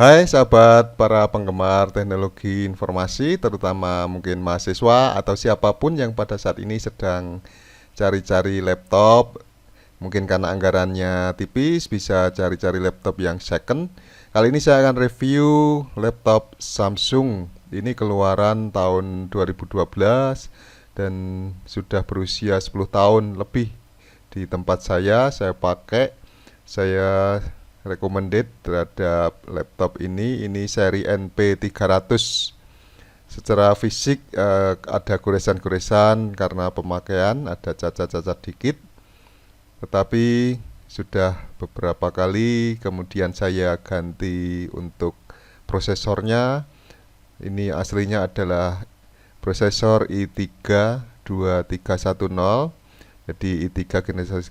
Hai sahabat para penggemar teknologi informasi, terutama mungkin mahasiswa atau siapapun yang pada saat ini sedang cari-cari laptop. Mungkin karena anggarannya tipis, bisa cari-cari laptop yang second. Kali ini saya akan review laptop Samsung. Ini keluaran tahun 2012 dan sudah berusia 10 tahun lebih di tempat saya pakai. Saya recommended terhadap laptop ini seri NP300. Secara fisik ada goresan-goresan karena pemakaian, ada cacat-cacat dikit, tetapi sudah beberapa kali kemudian saya ganti untuk prosesornya. Ini aslinya adalah prosesor i3 2310, jadi i3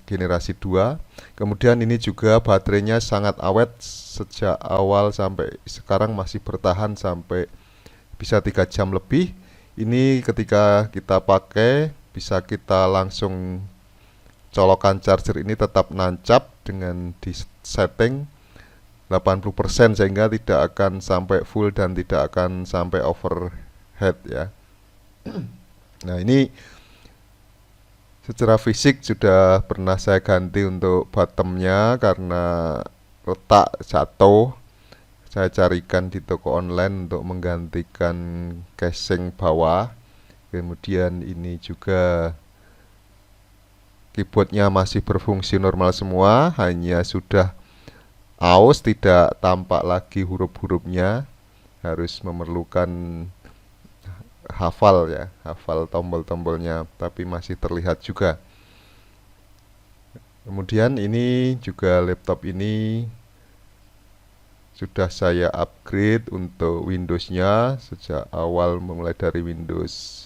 generasi 2. Kemudian ini juga baterainya sangat awet, sejak awal sampai sekarang masih bertahan sampai bisa 3 jam lebih. Ini ketika kita pakai bisa kita langsung colokan charger, ini tetap nancap dengan di setting 80% sehingga tidak akan sampai full dan tidak akan sampai overhead ya. Nah, ini secara fisik sudah pernah saya ganti untuk bottomnya karena retak jatuh. Saya carikan di toko online untuk menggantikan casing bawah. Kemudian ini juga keyboardnya masih berfungsi normal semua, hanya sudah aus, tidak tampak lagi huruf-hurufnya, harus memerlukan hafal tombol-tombolnya, tapi masih terlihat juga. Kemudian ini juga laptop ini sudah saya upgrade untuk Windows-nya sejak awal, mulai dari Windows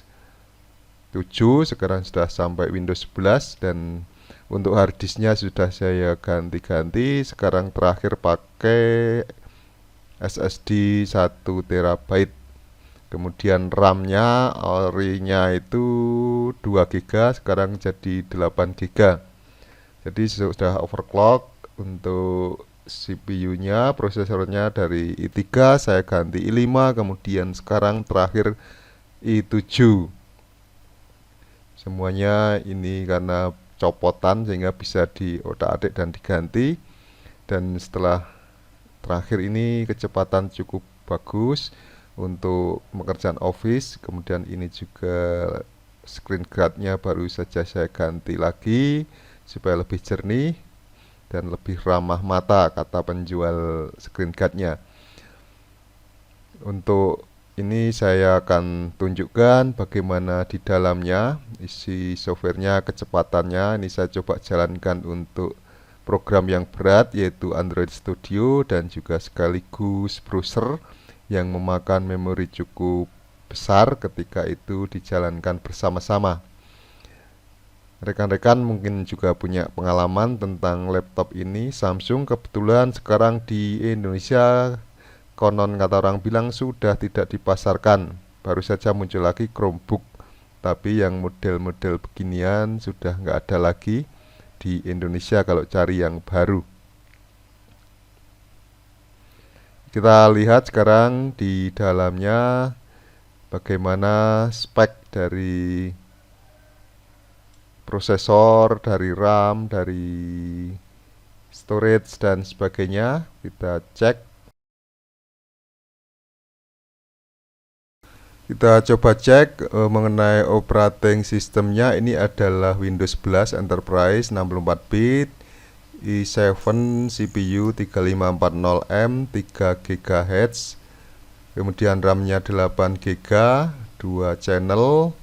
7, sekarang sudah sampai Windows 11, dan untuk harddisknya sudah saya ganti-ganti. Sekarang terakhir pakai SSD 1 TB. Kemudian RAM-nya ori-nya itu 2 GB, sekarang jadi 8 GB. Jadi sudah overclock. Untuk CPU-nya, prosesornya dari i3 saya ganti i5, kemudian sekarang terakhir i7. Semuanya ini karena copotan sehingga bisa diotak-atik dan diganti. Dan setelah terakhir ini kecepatan cukup bagus untuk pekerjaan office. Kemudian ini juga screen guard-nya baru saja saya ganti lagi supaya lebih jernih dan lebih ramah mata, kata penjual screen guard-nya. Untuk ini saya akan tunjukkan bagaimana di dalamnya, isi softwarenya, kecepatannya. Ini saya coba jalankan untuk program yang berat, yaitu Android Studio, dan juga sekaligus browser yang memakan memori cukup besar ketika itu dijalankan bersama-sama. Rekan-rekan mungkin juga punya pengalaman tentang laptop ini. Samsung kebetulan sekarang di Indonesia, konon kata orang bilang, sudah tidak dipasarkan. Baru saja muncul lagi Chromebook, tapi yang model-model beginian sudah nggak ada lagi di Indonesia kalau cari yang baru. Kita lihat sekarang di dalamnya bagaimana spek dari prosesor, dari RAM, dari storage dan sebagainya. Kita cek. Kita coba cek mengenai operating sistemnya. Ini adalah Windows 11 Enterprise 64 bit, i7 CPU 3540M, 3 GHz. Kemudian RAM-nya 8 GB, 2 channel,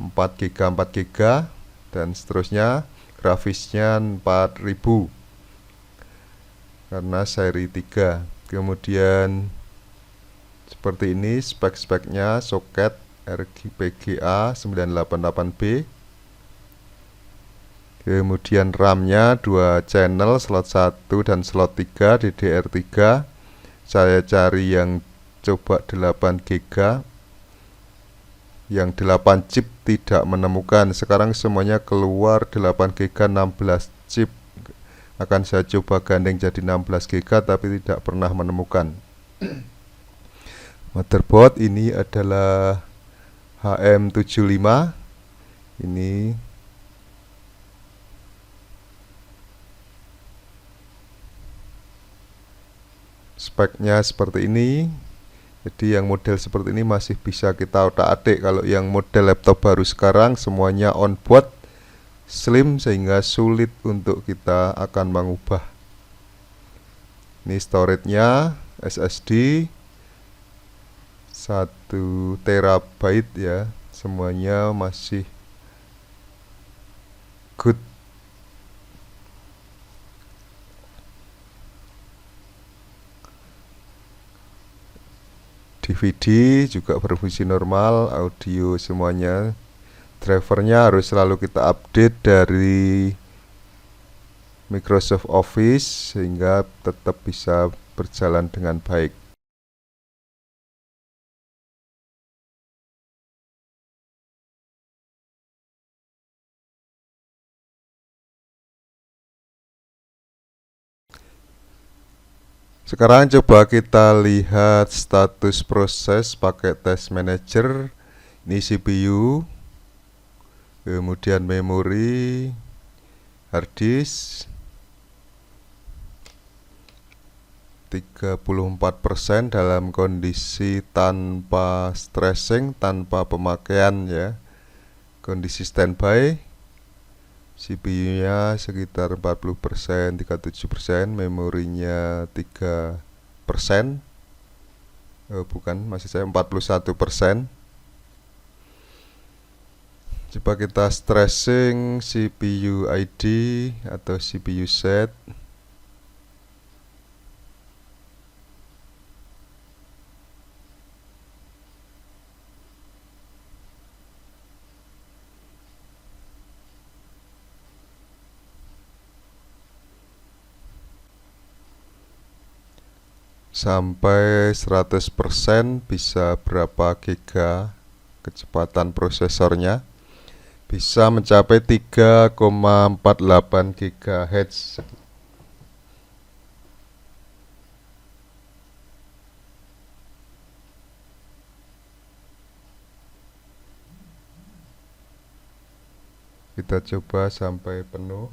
4 GB, 4 GB, dan seterusnya. Grafisnya 4000 karena seri 3. Kemudian seperti ini spek-speknya: soket RGBGA 988B. Kemudian RAM-nya 2 channel, slot 1 dan slot 3, DDR3. Saya cari yang coba 8 GB. Yang 8 chip tidak menemukan. Sekarang semuanya keluar 8 GB 16 chip. Akan saya coba gandeng jadi 16 GB tapi tidak pernah menemukan. Motherboard ini adalah HM75. Ini speknya seperti ini. Jadi yang model seperti ini masih bisa kita otak-atik. Kalau yang model laptop baru sekarang semuanya on board slim sehingga sulit untuk kita akan mengubah. Ini storage-nya SSD 1 terabyte ya. Semuanya masih good. DVD juga berfungsi normal, audio semuanya. Drivernya harus selalu kita update dari Microsoft Office sehingga tetap bisa berjalan dengan baik. Sekarang coba kita lihat status proses pakai Test Manager. Ini CPU, kemudian memori, hard disk 34% dalam kondisi tanpa stressing, tanpa pemakaian ya. Kondisi standby. CPU-nya sekitar 40%, 37%, memorinya 3%. Bukan, maksud saya 41%. Coba kita stressing CPU ID atau CPU set. Sampai 100% bisa berapa giga kecepatan prosesornya? Bisa mencapai 3,48 GHz. Kita coba sampai penuh.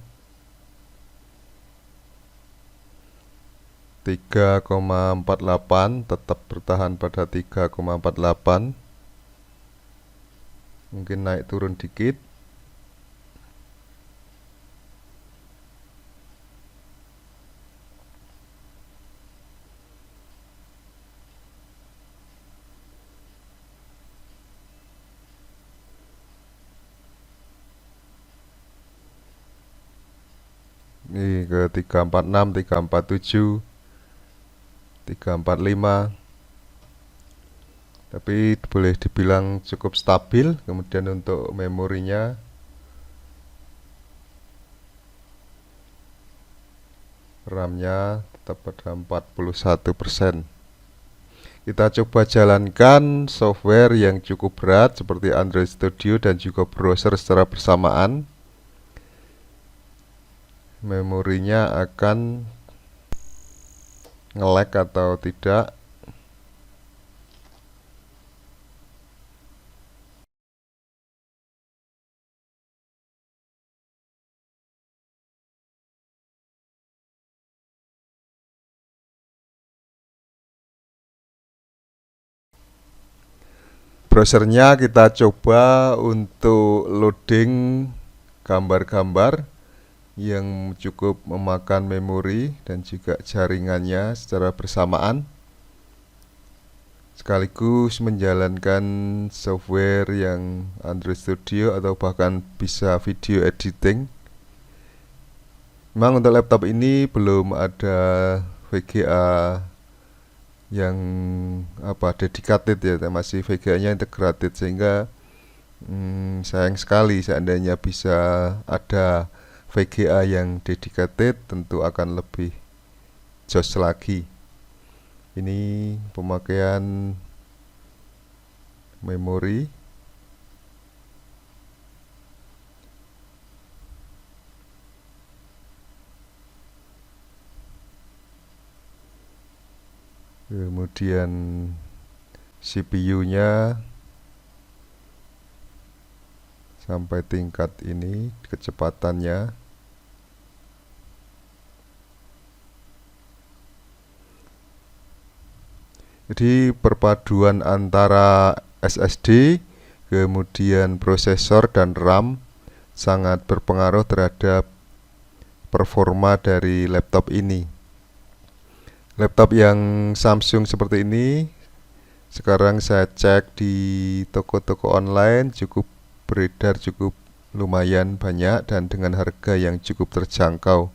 3,48, tetap bertahan pada 3,48. Mungkin naik turun dikit. Ini ke 346, 347, 345. Tapi boleh dibilang cukup stabil. Kemudian untuk memorinya RAM-nya tetap pada 41%. Kita coba jalankan software yang cukup berat seperti Android Studio dan juga browser secara bersamaan. Memorinya akan nge-lag atau tidak. Browsernya kita coba untuk loading gambar-gambar yang cukup memakan memori dan juga jaringannya secara bersamaan, sekaligus menjalankan software yang Android Studio atau bahkan bisa video editing. Memang untuk laptop ini belum ada VGA yang dedicated ya, masih VGA-nya integrated, sehingga sayang sekali. Seandainya bisa ada VGA yang dedicated tentu akan lebih jos lagi. Ini pemakaian memori. kemudian CPU-nya sampai tingkat ini, kecepatannya. Jadi perpaduan antara SSD, kemudian prosesor dan RAM sangat berpengaruh terhadap performa dari laptop ini. Laptop yang Samsung seperti ini sekarang saya cek di toko-toko online beredar cukup lumayan banyak dan dengan harga yang cukup terjangkau,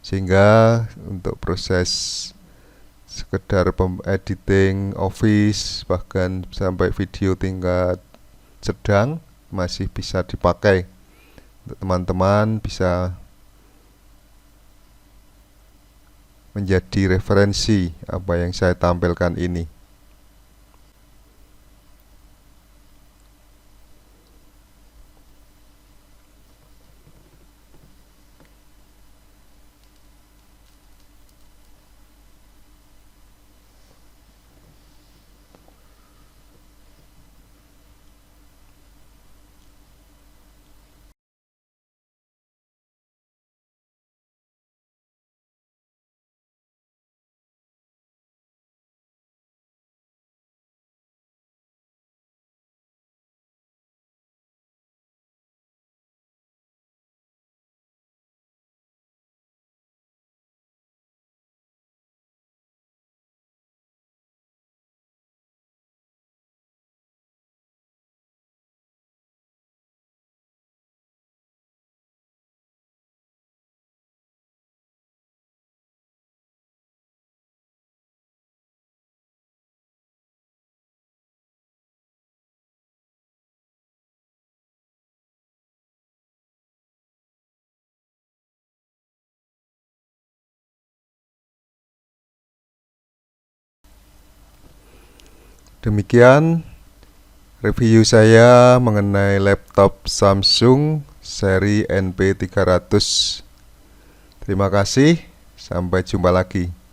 sehingga untuk proses sekedar editing Office bahkan sampai video tingkat sedang masih bisa dipakai. Untuk teman-teman bisa menjadi referensi apa yang saya tampilkan ini. Demikian review saya mengenai laptop Samsung seri NP300. Terima kasih, sampai jumpa lagi.